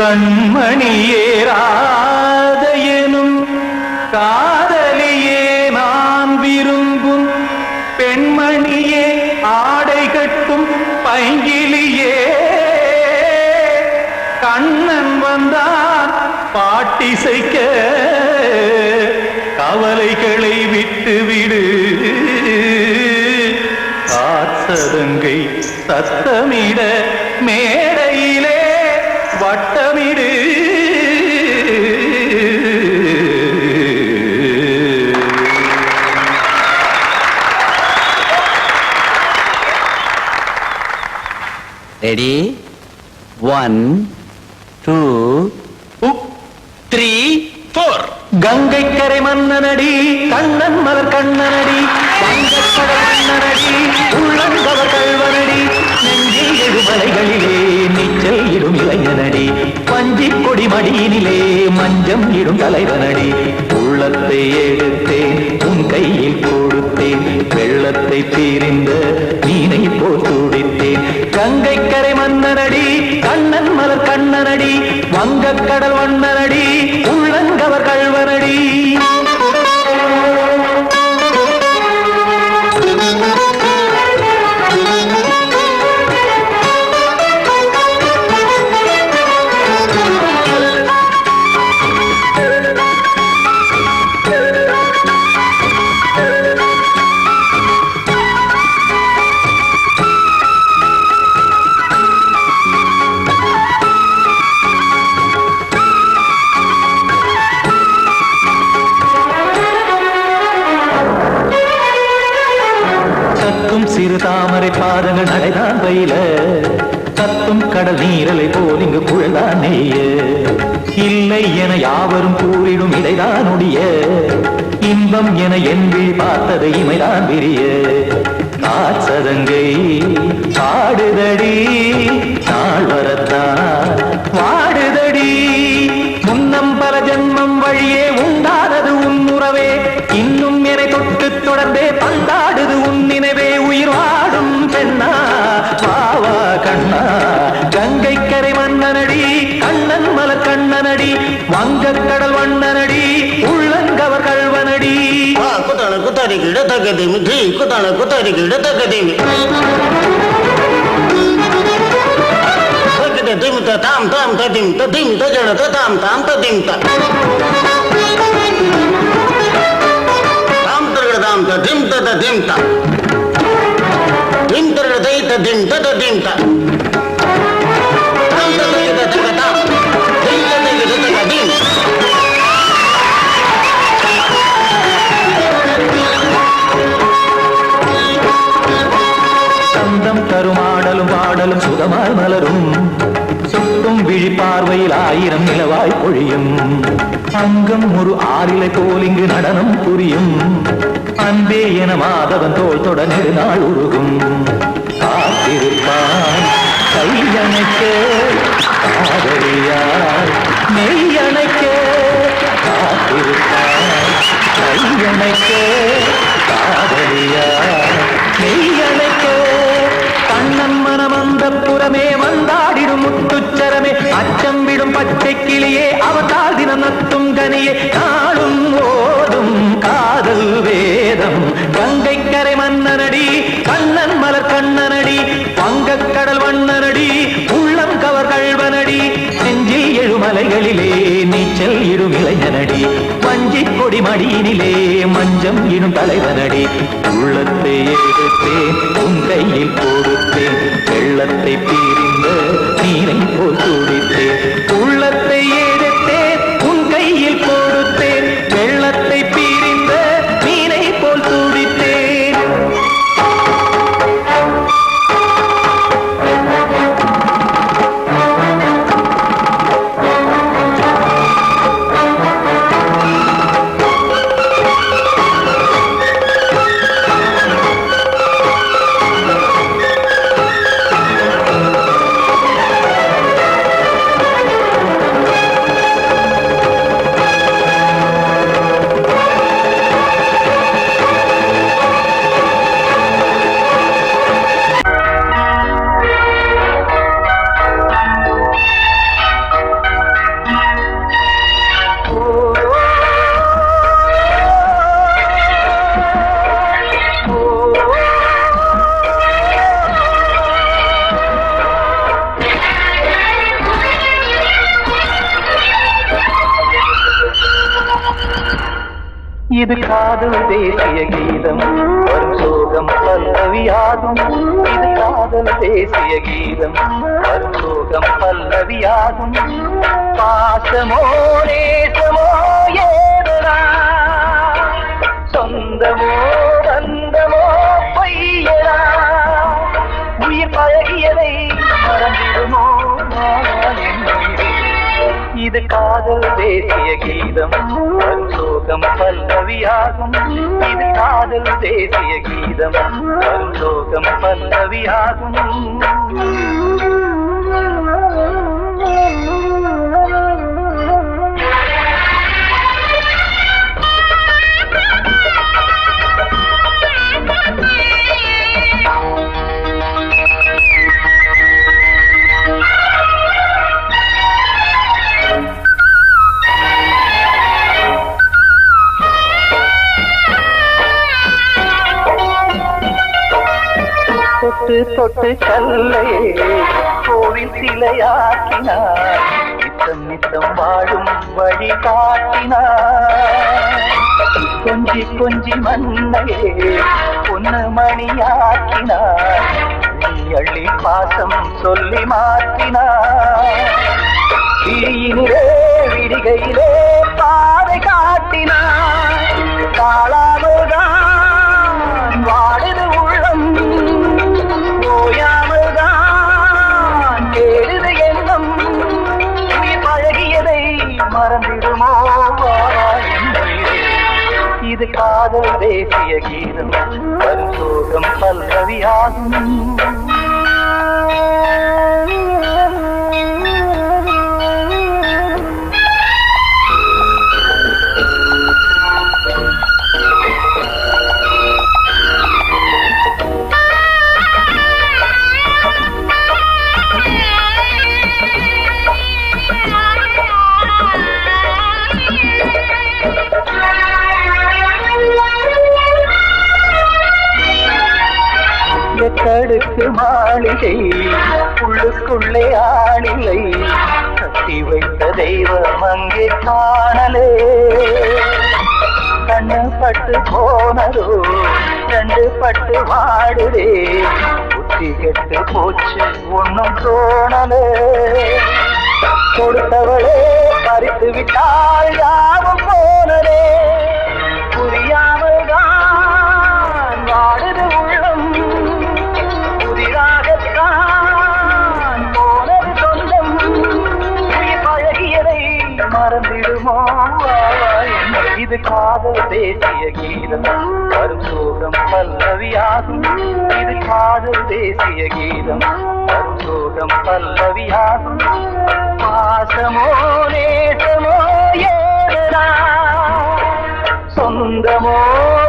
கண்மணியேராதையனும் காதலியே நான் விரும்பும் பெண்மணியே ஆடை கட்டும் பைங்கிலியே கண்ணன் வந்தான் பாட்டிசைக்க கவலைகளை விட்டுவிடு காற்சதங்கை சத்தமிட மேடையிலே வட்டமிடு ரெடி 1 2 3 4 கங்கை கரை மன்னனடி கண்ணன் மலர் கண்ணனடி வங்கக்கடல் மன்னனடி உள்ளங்கவர் கல்வனடி நெஞ்சில் எழுமலைகளிலே நீச்சல் இடும் இளைஞனடி பஞ்சி கொடி மடியினிலே மஞ்சம் இடும் தலைவனடி உள்ளத்தை எடுத்தேன் உன் கையில் கொடுத்தேன் வெள்ளத்தை தீரிந்த மீனை போல் துடித்தேன் கங்கை கரை மன்னனடி கண்ணன் மலர் கண்ணனடி வங்கக்கடல் வண்ணனடி உள்ளங்கவர் கல்வனடி சிறு தாமரை பாதங்கள் நடைதான் பயில கத்தும் கடல் நீரலை போல் இங்கு புழல்தான் நெய்ய இல்லை என யாவரும் கூறிடும் இடைதான் ஒடிய இன்பம் என என் விழி பார்த்தது இமைதான் விரிய காற்சதங்கை பாடுதடி நாள் வரத்தான் வாடுதடி முன்னம் பல ஜன்மம் வழியே உண்டானது உன் உறவே இன்னும் என்னை தொட்டு தொடர்ந்தே பந்தாடுது உன் நினைவே உயிர் வாடும் பெண்ணா வாவா கண்ணா கங்கை கரை மன்னனடி கண்ணன் மலர் கண்ணனடி வங்கக்கடல் வண்ணனடி உள்ளங்கவர் கல்வனடி குத்தான குத்தாரி கிட தகதிமி தி குத்தான குத்தாரி கிட தகதிமி தகதி திம் தாம் தாம் ததிம் ததிம் தஜட தாம் தாம் ததிம் த தாம் தரட தாம் ததிம் ததிம் த திம் தரட தை ததிம் ததிம் த தாம் தரட தஜட தாம் திம் ததிம் ததிம் சந்தம் தருமாடலும் பாடலும் சுகமாய் மலரும் சுட்டும் விழி பார்வையில் ஆயிரம் நிலவாய் பொழியும் அங்கம் ஒரு ஆறிலை போல் இங்கு நடனம் புரியும் அன்பே என மாதவன் தோல் தொட நெடுநாள் உருகும் காத்திருப்பான் கையணைக்க காதலியார் நெய்யணைக்க காத்திருப்பான் கையணைக்க காதலியார் நெய்யணைக்க கண்ணன் மனம் அந்த புறமே வந்தாடிடும் முத்துச்சரமே அச்சம் விடும் பச்சை கிளியே அவதால் தினம் நத்தும் கனியே நாளும் ஓடும் காதல் வேதம் கங்கை கரை மன்னனடி கண்ணன் மலர் கண்ணனடி வங்கக்கடல் வண்ணனடி உள்ளம் கவர் கல்வனடி நெஞ்சில் எழுமலைகளிலே நீச்சல் இடும் இளைஞனடி வஞ்சி கொடி மடியினிலே மஞ்சம் இடும் தலைவனடி உள்ளத்தை எடுத்தேன் உன் கையில் கொடுத்தேன் வெள்ளத்தை தீரிந்த நீரை போல் துடித்தேன் உள்ளத்தை எடுத்தேன் உன் கையில் கொடுத்தேன் வெள்ளத்தை பீரிந்த மீனை போல் துடித்தேன் இது காதல் தேசிய கீதம் வரும் சோகம் பல்லவியாகும். இது காதல் தேசிய கீதம் வரும் சோகம் பல்லவியாகும். பாசமோ நேசமோ ஏதனா, சொந்தமோ பந்தமோ பொய்யனா, உயிர் பழகியதை மறந்திடுமோ இது காதல் தேசிய கீதம் வரும் சோகம் பல்லவியாகும். இது காதல் தேசிய கீதம் வரும் சோகம் பல்லவியாகும். தொட்டு தொட்டு கல்லையே கோவில் சிலையாக்கினார், நித்தம் நித்தம் வாழும் வழி காட்டினார். கொஞ்சி கொஞ்சி மண்ணையே பொன்னு மணியாக்கினார், அள்ளி அள்ளி பாசம் சொல்லி மாற்றினார். விழியினிலே விடிகையிலே பாதை காட்டினார், காளாமல்தான் வாடுது உள்ளம், ஓயாமல்தான் கேடுது எண்ணம். உயிர் பழகியதை மறந்திடுமோ இது காதல் தேசிய கீதம் வரும் சோகம் பல்லவியாகும். எட்டடுக்கு மாளிகை உள்ளுக்குள்ளே ஆளில்லை, கட்டி வைத்த தெய்வம் அங்கே காணலே. கண்ணு பட்டு போனதோ ரெண்டு பட்டு வாடுதே, புத்தி கெட்டு போச்சு ஒன்னும் தோணலே. கொடுத்தவளே பறித்து விட்டால் யாவும் போனதே, புரியாமல் தான் வாடுது உள்ளம். புதிராகத்தான் போனது சொந்தம், உயிர் பழகியதை மறந்திடுமோ இது காதல் தேசிய கீதம் வரும் சோகம் பல்லவியாகும். இது காதல் தேசிய கீதம் வரும் சோகம் பல்லவியாகும். பாசமோ நேசமோ ஏதனா, சொந்தமோ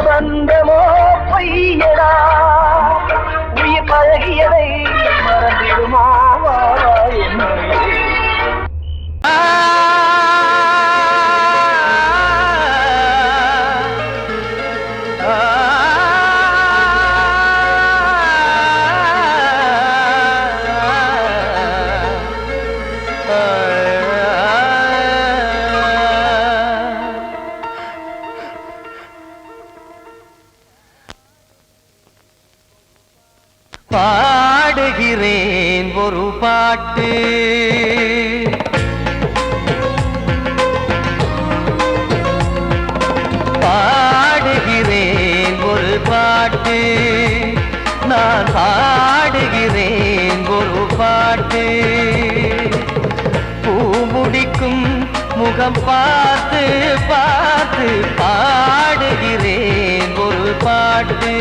பந்தமோ பொய்யடா, உயிர் பழகியதை மறந்திடுமோ என்னுடைய பாடுகிறேன் ஒரு பாட்டு, பாடுகிறேன் ஒரு பாட்டு, நான் பாடுகிறேன் ஒரு பாட்டு. பூமுடிக்கும் முகம் பார்த்து பார்த்து பாடுகிறேன் ஒரு பாட்டு,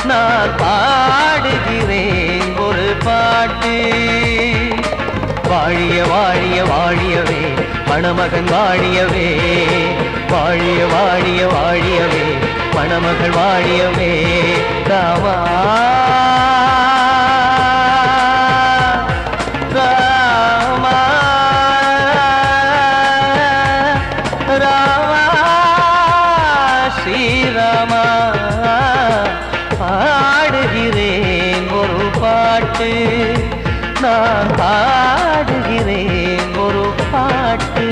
நான் பாடுகிறேன் ஒரு பாட்டு. வாழிய வாழிய வாழியவே மணமகன் வாழியவே, வாழிய வாழிய வாழியவே மணமகள் வாழியவே. ராமா ராமா ராமா ஸ்ரீராமா. பாடுகிறேன் ஒரு பாட்டு, நான் பாடுகிறேன் ஒரு பாட்டு.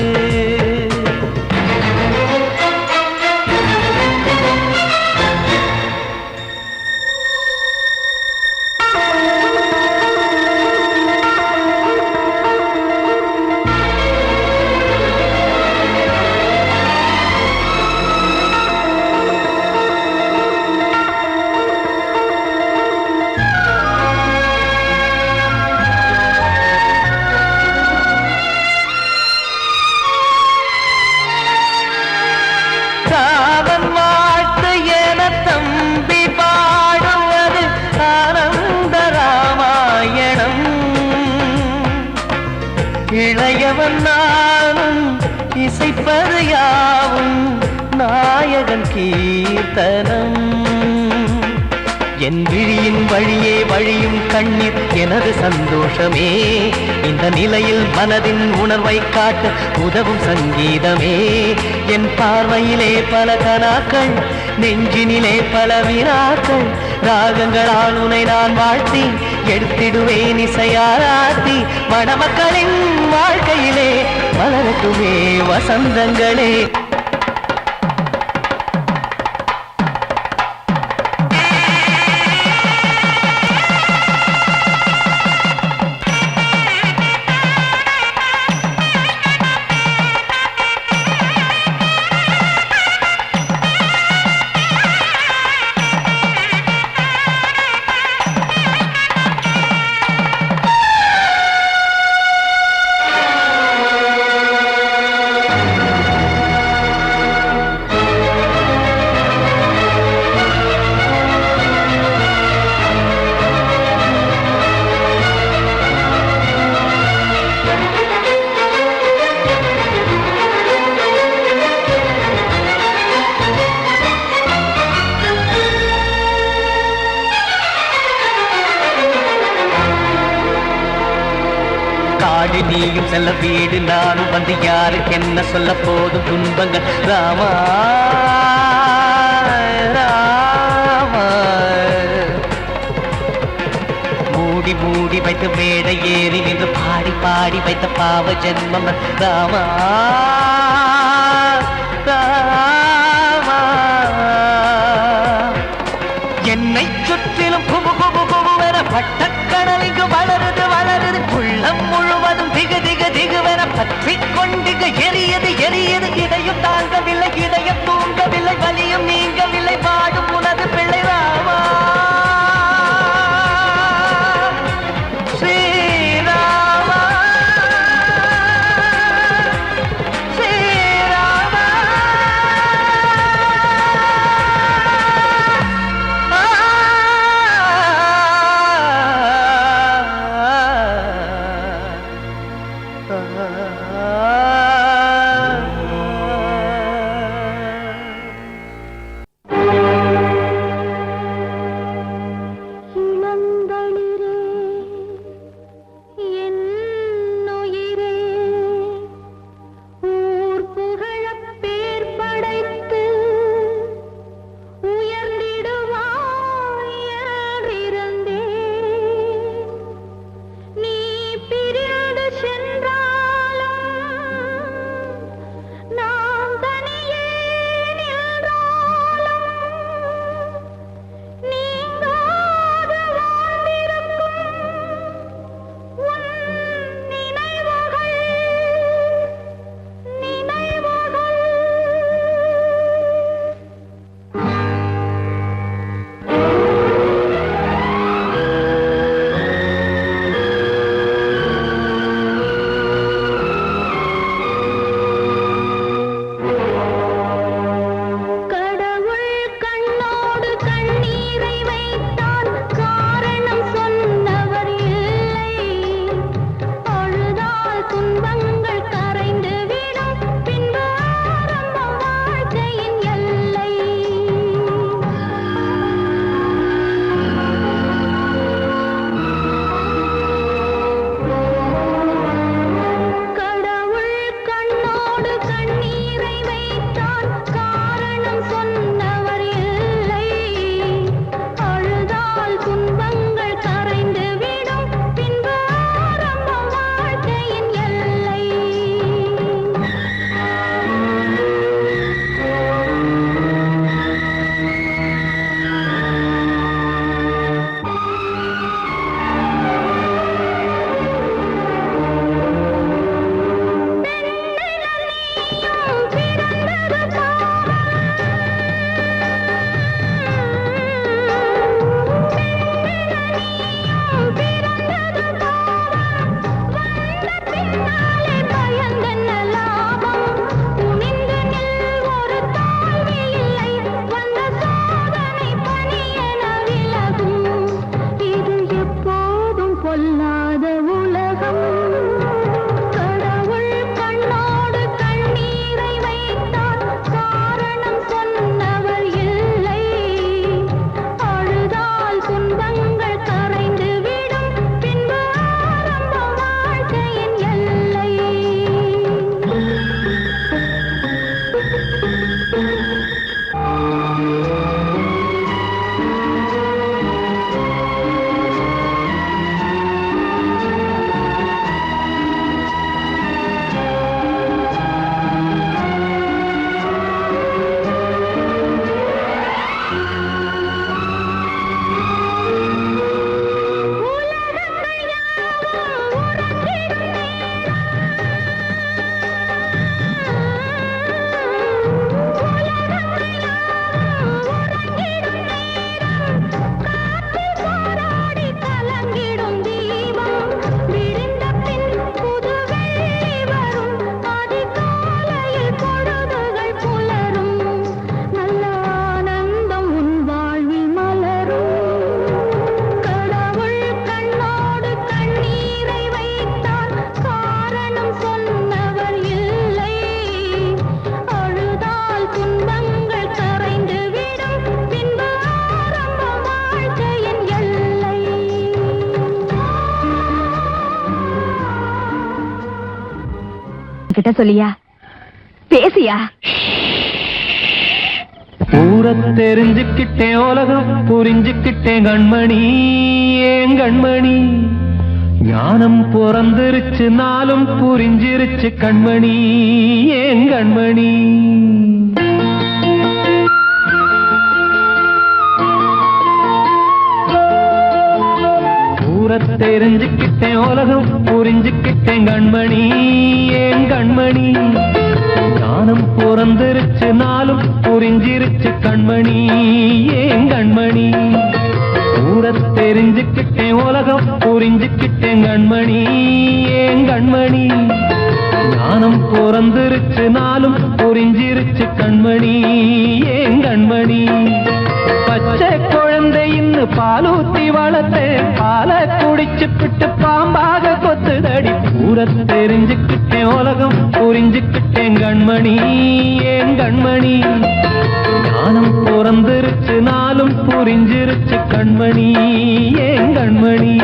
மகன் கீர்த்தனம் என் விழியின் வழியே வழியும் கண்ணீர் எனது சந்தோஷமே இந்த நிலையில் மனதின் உணர்வை காட்ட உதவும் சங்கீதமே என் பார்வையிலே பல கனாக்கள் நெஞ்சினிலே பல வினாக்கள் ராகங்களால் உனை நான் வாழ்த்தி எடுத்திடுவேன் இசையாராத்தி மணமக்களின் வாழ்க்கையிலே மலரட்டுமே வசந்தங்களே காடு நீயும் செல்ல வீடு நானும் வந்து யாருக்கு என்ன சொல்ல போதும் துன்பங்கள் ராமா ராமா மூடி மூடி வைத்து மேடை ஏறி நின்று பாடி பாடி வைத்த பாவ ஜென்மம் ராமா ராமா என்னை சுற்றிலும் குபு குபு குபுவென பட்டக்கடல் இங்கு வளருது வளருது உள்ளம் முழுவதும் திகு திகு திகுவென பற்றி கொண்டிக எரியது எரியது இதையும் தாங்கவில்லை இதயம் தூங்கவில்லை வலியும் நீங்கவில்லை வாடும் உனது பிள்ளை ராமா ஸ்ரீராமா ஸ்ரீராமா என்கிட்ட சொல்லியா? பேசியா? ஊரை தெரிஞ்சுக்கிட்டேன், உலகம் புரிஞ்சுக்கிட்டேன் கண்மணி, ஏன் கண்மணி. ஞானம் பிறந்திருச்சு, நாளும் புரிஞ்சிருச்சு கண்மணி, ஏன் கண்மணி. ஊரை தெரிஞ்சுக்கிட்டேன், உலகம் புரிஞ்சுக்கிட்டேன் கண்மணி, ஏன் கண்மணி. ஞானம் பிறந்திருச்சு, நாளும் புரிஞ்சிருச்சு கண்மணி, ஏன் கண்மணி. ஊரை தெரிஞ்சுக்கிட்டேன், உலகம் புரிஞ்சுக்கிட்டேன் கண்மணி, ஏன் கண்மணி. ஞானம் பிறந்திருச்சு, நாளும் புரிஞ்சிருச்சு கண்மணி, ஏன் கண்மணி. பச்சை குழந்தை இன்னும் பாலூத்தி வளர்த்தேன், பாலை குடிச்சு பிட்டு பாம்பாக கொத்துதடி. ஊரை தெரிஞ்சுக்கிட்டேன், உலகம் புரிஞ்சுக்கிட்டேன் கண்மணி, ஏன் கண்மணி. ஞானம் பிறந்திருச்சு, நாளும் புரிஞ்சிருச்சு கண்மணி, ஏன் கண்மணி.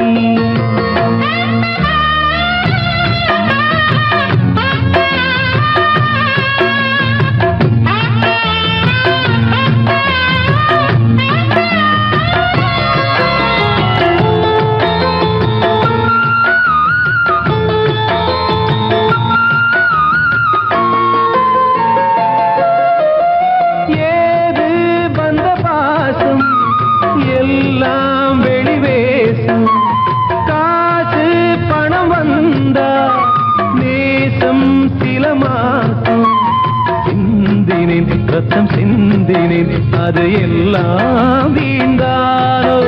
ரத்தம் சிந்தினேன், அது எல்லாம் வீண்டாரோ.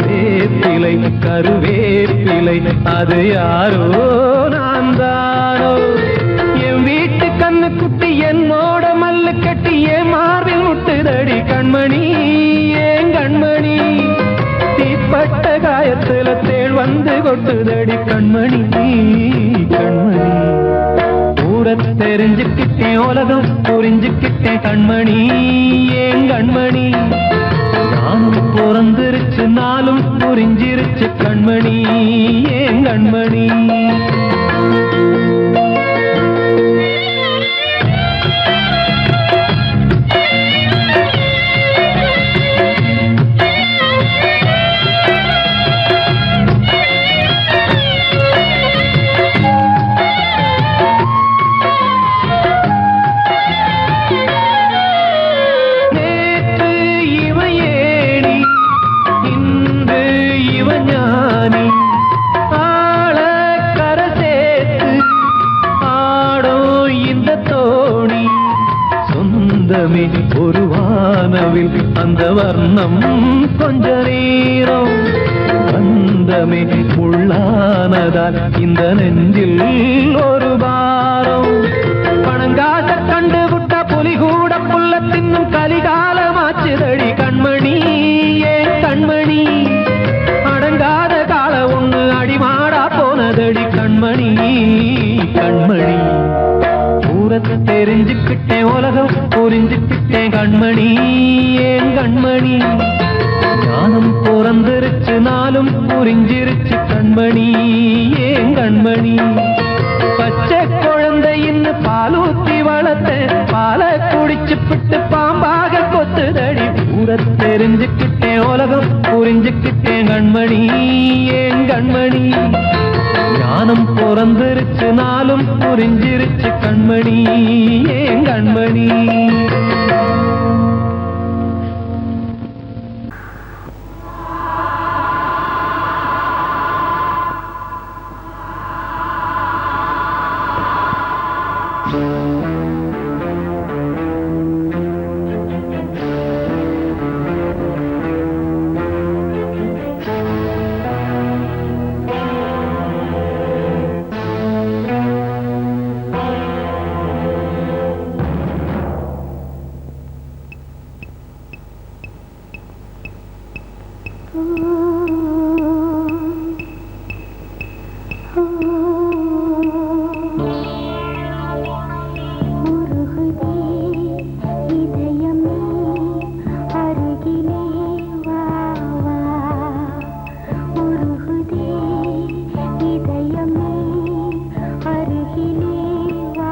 வேப்பிலை கருவேப்பிலை, அது யாரோ நான் தானோ. என் வீட்டு கண்ணு குட்டி என்னோட மல்லு கட்டி என் மார்பில் முட்டுதடி கண்மணி, ஏன் கண்மணி. தீப்பட்ட காயத்துல தேள் வந்து கொட்டுதடி கண்மணி, கண்மணி. ஊரை தெரிஞ்சுக்கிட்டேன், உலகம் புரிஞ்சுக்கிட்டேன் கண்மணி, ஏன் கண்மணி. ஞானம் பிறந்திருச்சு, நாளும் புரிஞ்சிருச்சு கண்மணி, ஏன் கண்மணி. ஒரு வானவில் அந்த வர்ணம் கொஞ்ச நேரம் வந்தமே உள்ளானதால் இந்த நெஞ்சில் ஒரு பாரம். பணங்காச கண்டு விட்ட புலி கூட புல்ல தின்னும் கலிகாலமாச்சுதடி கண்மணி, ஏன் கண்மணி. அடங்காத கால ஒண்ணு அடிமாடா போனதடி கண்மணி, கண்மணி. ஊரை தெரிஞ்சுக்கிட்டேன், உலகம் புரிஞ்சுக்கிட்டேன் கண்மணி, ஏன் கண்மணி. ஞானம் பிறந்திருச்சு, நாளும் புரிஞ்சிருச்சு கண்மணி, ஏன் கண்மணி. பச்சை குழந்தை இன்னும் பாலூத்தி வளர்த்தேன், பாலை குடிச்சு பிட்டு பாம்பாக கொத்துதடி. ஊரை தெரிஞ்சுக்கிட்டேன், உலகம் புரிஞ்சுக்கிட்டேன் கண்மணி, ஏன் கண்மணி. ஞானம் பிறந்திருச்சு, நாளும் புரிஞ்சிருச்சு கண்மணி, ஏன் கண்மணி. இதயமே அருகிலே வா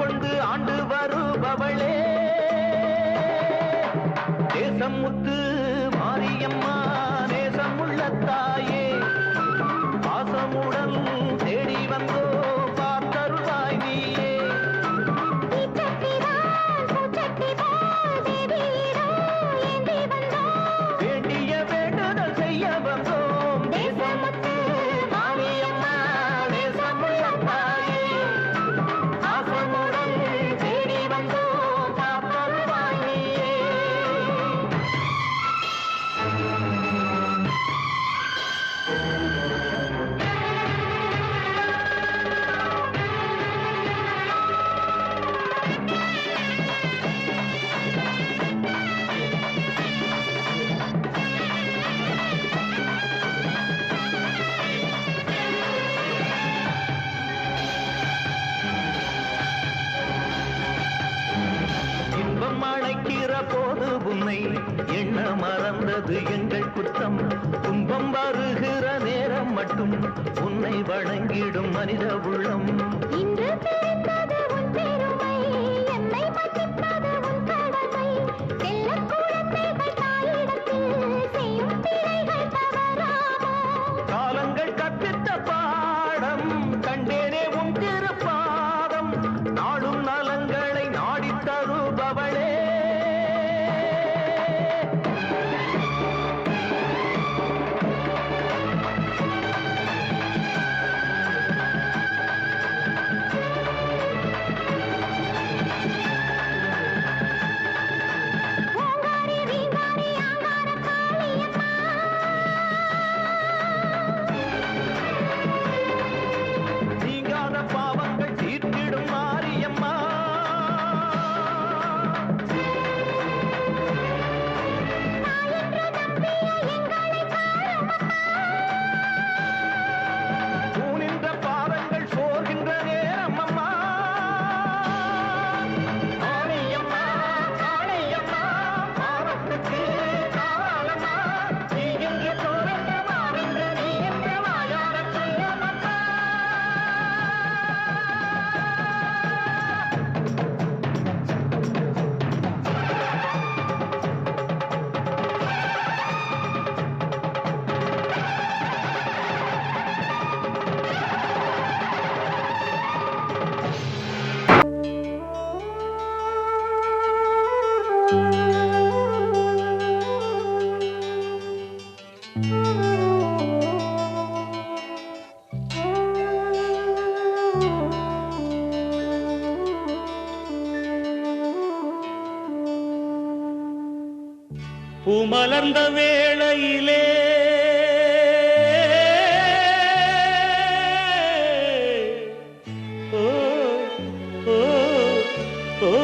கொண்டு ஆண்டு வருபவளே தேசம் முத்து மாரியம்மா நேசமுள்ள தாயே பாசமுடன் தேடி வந்தோ பார்த்தருவாய் நீயே வேண்டிய வேண்டுதல் செய்ய வந்தோம் தேசமுத்து மாரியம்மா நேசமுள்ள தாயே பாசமுடன் தேடி வந்தோ பார்த்தருவாய் நீயே இன்பம் அழைக்கிற போது உன்னை எண்ண மறந்தது எங்கள் குற்றம் துன்பம் வருகிற நேரம் மட்டும் உன்னை வணங்கிடும் மனித உள்ளம் இன்று தெரிந்தது உன் பெருமை என்னை மதிப்பது உன் கடமை செல்ல குழந்தைகள் தாயிடத்தில் செய்யும் பிழைகள் தவறாமோ காலங்கள் கற்பித்த பாடம் கண்டேனே உன் திருப்பாதம் நாடும் நலங்களை நாடித் தருபவளே ஓங்காரி வீங்காரி ஆங்கார காளியம்மா நீங்காத பாவங்கள் தீர்த்திடும் மாரியம்மா தூணின்ற பாதங்கள் சோர்கின்ற நேரம் அம்மா மாரியம்மா காளியம்மா பாவத்துக்கு காலம்மா நீ என்று தோன்ற மாறின்ற நீ என்று வாயார சொல்லுமம்மா பூமலர்ந்த வேளையிலே ஓ ஓ ஓ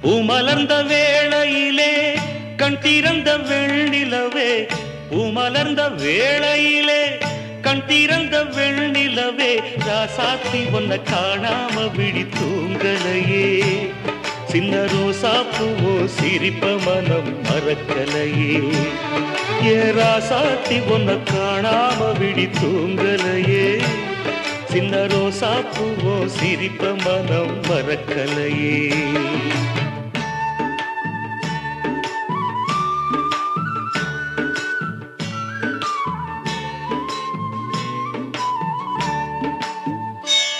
பூமலர்ந்த வேளையிலே கண் திறந்த வெண்ணிலவே பூமலர்ந்த வேளையிலே கண் திறந்த வெண்ணிலவே ராசாத்தி ஒன்ன காணாம விழி தூங்கலையே சின்ன ரோசா பூவோ சிரிப்ப மனம் மறக்கலையே ஏ ராசாத்தி ஒன்ன காணாம விழி தூங்கலையே சின்ன ரோசா பூவோ சிரிப்ப மனம் மறக்கலையே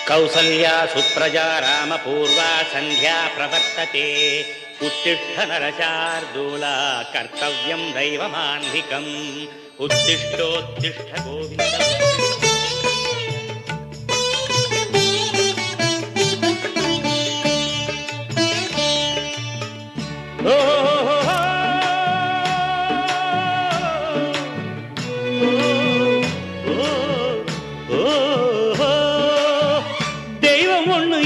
कौसल्या सुप्रजा रामपूर्वा सन्ध्या प्रवर्तते उत्तिष्ठ नरशार्दूला कर्तव्यं दैवमान्धिकम् उत्तिष्ठोत्तिष्ठ गोविन्द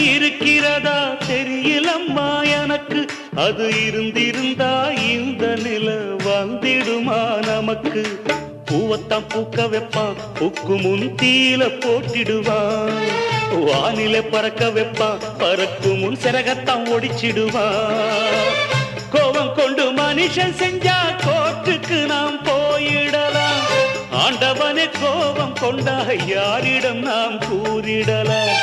இருக்கிறதா தெரியலம்மா எனக்கு அது இருந்திருந்தா இந்த நில வந்திடுமா நமக்கு பூவத்தான் பூக்க வைப்பான் பூக்கு முன் தீல போட்டிடுவான் வானில பறக்க வைப்பான் பறக்கும் முன் சிறகத்தான் ஒடிச்சிடுவான் கோபம் கொண்டு மனுஷன் செஞ்சா கோட்டுக்கு நாம் போயிடலாம் ஆண்டவன் கோபம் கொண்டா யாரிடம் நாம் கூறிடலாம்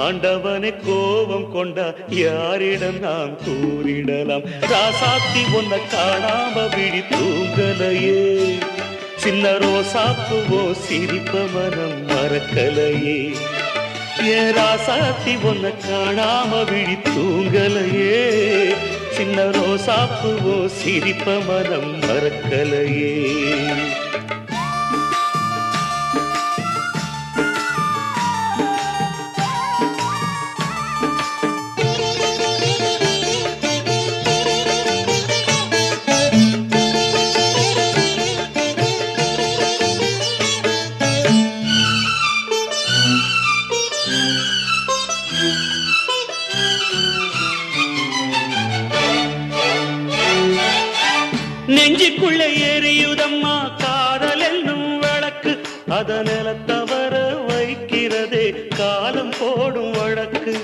ஆண்டவனை கோபம் கொண்டா யாரிடம் நாம் கூறிடலாம் ராசாத்தி ஒன்ன காணாம விழி தூங்கலையே சின்ன ரோசாப்புவோ சிரிப்ப மனம் மறக்கலையே ஏன் ராசாத்தி ஒன்ன காணாம விழி தூங்கலையே சின்ன ரோசாப்புவோ சிரிப்ப மனம் மறக்கலையே நெஞ்சுக்குள்ளே எரியுதம்மா காதல் என்னும் விளக்கு அதனில தவற வைக்கிறதே காலம் போடும் வழக்கு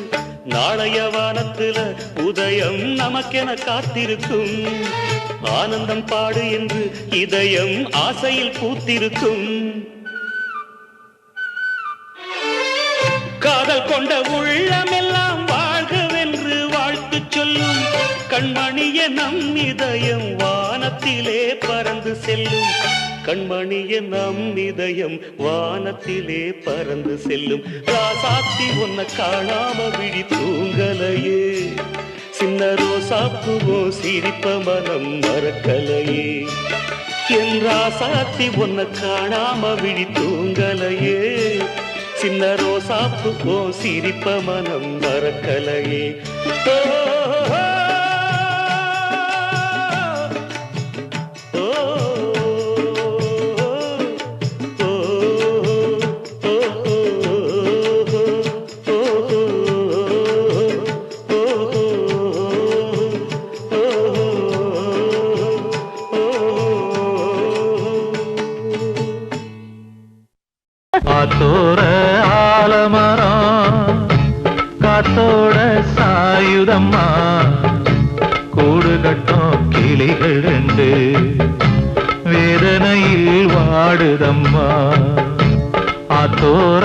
நாளைய வானத்துல உதயம் நமக்கென காத்திருக்கும் ஆனந்தம் பாடு என்று இதயம் ஆசையில் பூத்திருக்கும் காதல் கொண்ட உள்ளமெல்லாம் வாழ்கவென்று வாழ்த்து சொல்லும் கண்மணிய நம் இதயம் வானத்திலே பறந்து செல்லும் கண்மணிய நம் இதயம் வானத்திலே பறந்து செல்லும் ராசாத்தி உன்னை காணாம விழி தூங்கலையே சின்ன ரோசாப்புவோ சிரிப்ப மனம் மறக்கலையே என் ராசாத்தி உன்னை காணாம விழி தூங்கலையே சின்ன ரோசாப்புவோ சிரிப்ப மனம் மறக்கலையே காத்தோர ஆலமரம் காத்தோட சாயுதம்மா கூடு கட்டும் கிளிகள் ரெண்டு வேதனையில் வாடுதம்மா ஆத்தோர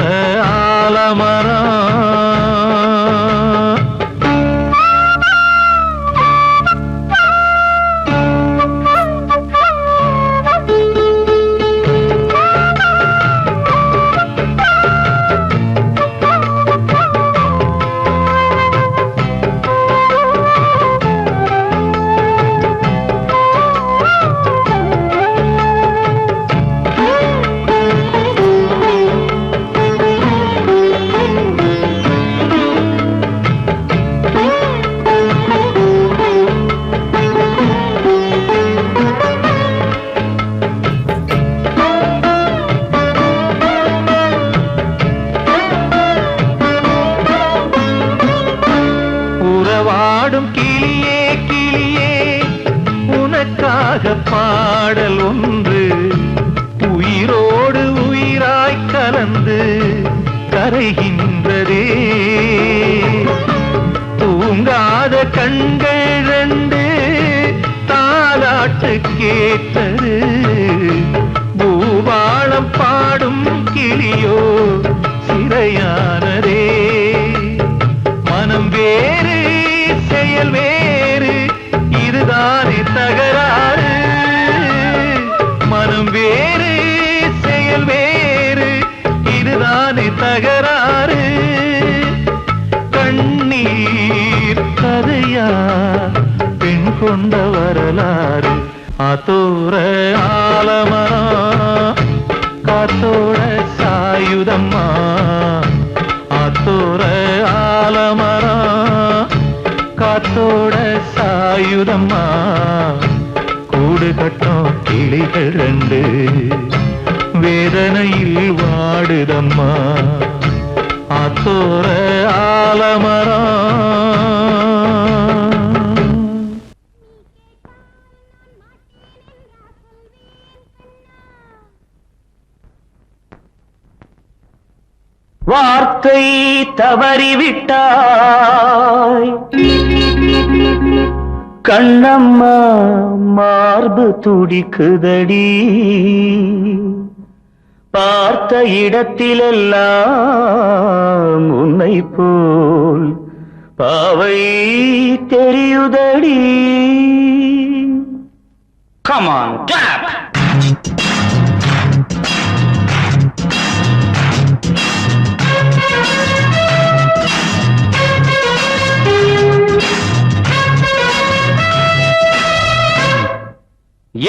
ஆலமரம் கிளியே கிளியே உனக்காக பாடல் ஒன்று உயிரோடு உயிராய் கலந்து கரைகின்றதே தூங்காத கண்கள் ரெண்டு தாலாட்டு கேட்டது பூபாளம் பாடும் கிளியோ சிறையானதே மனம் வேறு செயல் வேறு இதுதானே தகராறு மனம் வேறு செயல் வேறு இதுதானே தகராறு கண்ணீர் கதையா பெண் கொண்ட வரலாறு ஆத்தோர ஆலமரம் காத்தோட சாயுதம்மா ஆத்தோர ஆலமரம் காத்தோட சாயுதம்மா கூடு கட்டும் கிளிகள் ரெண்டு வேதனையில் வாடுதம்மா ஆத்தோர ஆலமரம் வார்த்தை தவறிவிட்டாய் கண்ணம்மா மார்பு துடிக்குதடி பார்த்த இடத்திலெல்லாம் உன்னை போல் பாவை தெரியுதடி. Come on, tap!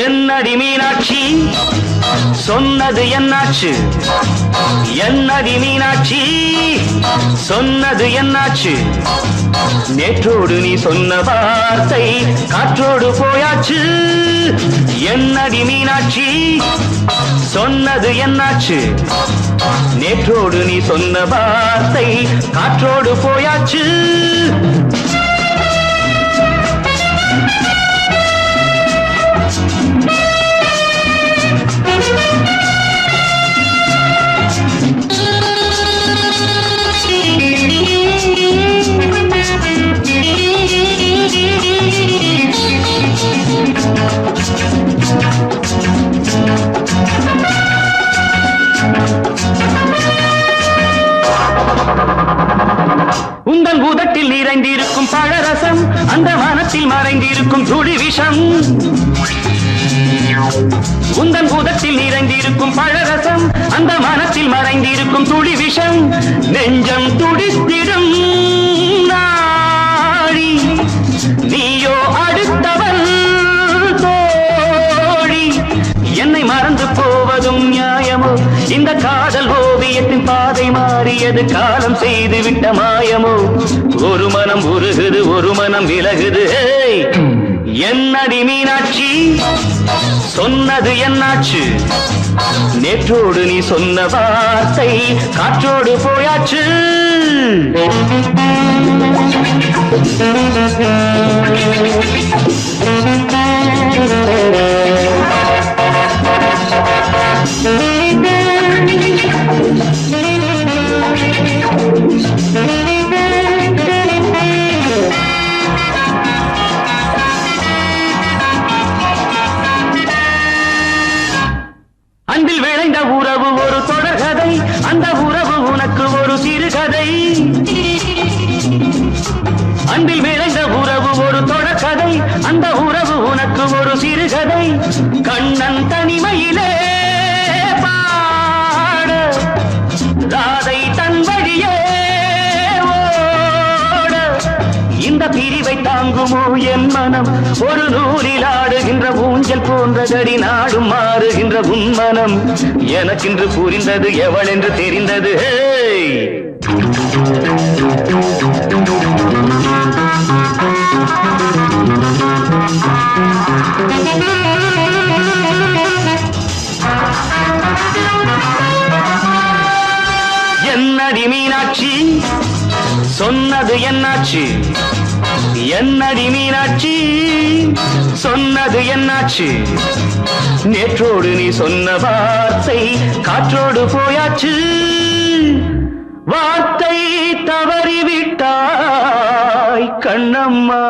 என்னடி மீனாட்சி சொன்னது என்னாச்சு? என்னடி மீனாட்சி சொன்னது என்னாச்சு? நேற்றோடு நீ சொன்ன வார்த்தை காற்றோடு போயாச்சு. என்னடி மீனாட்சி சொன்னது என்னாச்சு? நேற்றோடு நீ சொன்ன வார்த்தை காற்றோடு போயாச்சு. உந்தன் உதட்டில் நிறைந்திருக்கும் பழரசம் அந்த மனத்தில் மறைந்திருக்கும் துளி விஷம். உந்தன் உதட்டில் நிறைந்திருக்கும் பழரசம் அந்த மனத்தில் மறைந்திருக்கும் துளி விஷம். நெஞ்சம் துடித்திடும் நாடி நீயோ அடுத்தவள் தோழி. என்னை மறந்து போவதும் நியாயமோ? இந்த காதல் ஓவியத்தின் பாதை மாறியது காலம் செய்து விட்ட மாயமோ? ஒரு மனம் உருகுது ஒரு மனம் விலகுது. என்னடி மீனாட்சி சொன்னது என்னாச்சு? நேற்றோடு நீ சொன்ன வார்த்தை காற்றோடு போயாச்சு. அன்பில் விளைந்த உறவு ஒரு தொடர்கதை, அந்த உறவு உனக்கு ஒரு சிறுகதை. அன்பில் விளைந்த உறவு ஒரு தொடர்கதை, அந்த உறவு உனக்கு ஒரு சிறுகதை. கண்ணன் தனிமையிலே பாட ராதை தன் வழியே ஓட. இந்த பிரிவை தாங்குமோ என் மனம்? ஒரு நூலில் ஆடுகின்ற ஊஞ்சல் போன்றதடி நாடும் மாறுகின்ற உன்மனம். எனக்கென்று புரிந்தது எவள் என்று தெரிந்தது. என்னடி மீனாட்சி சொன்னது என்னாச்சு? என்னடி மீனாட்சி சொன்னது என்னாச்சு? நேற்றோடு நீ சொன்ன வார்த்தை காற்றோடு போயாச்சு. வார்த்தை தவறிவிட்டாய் கண்ணம்மா.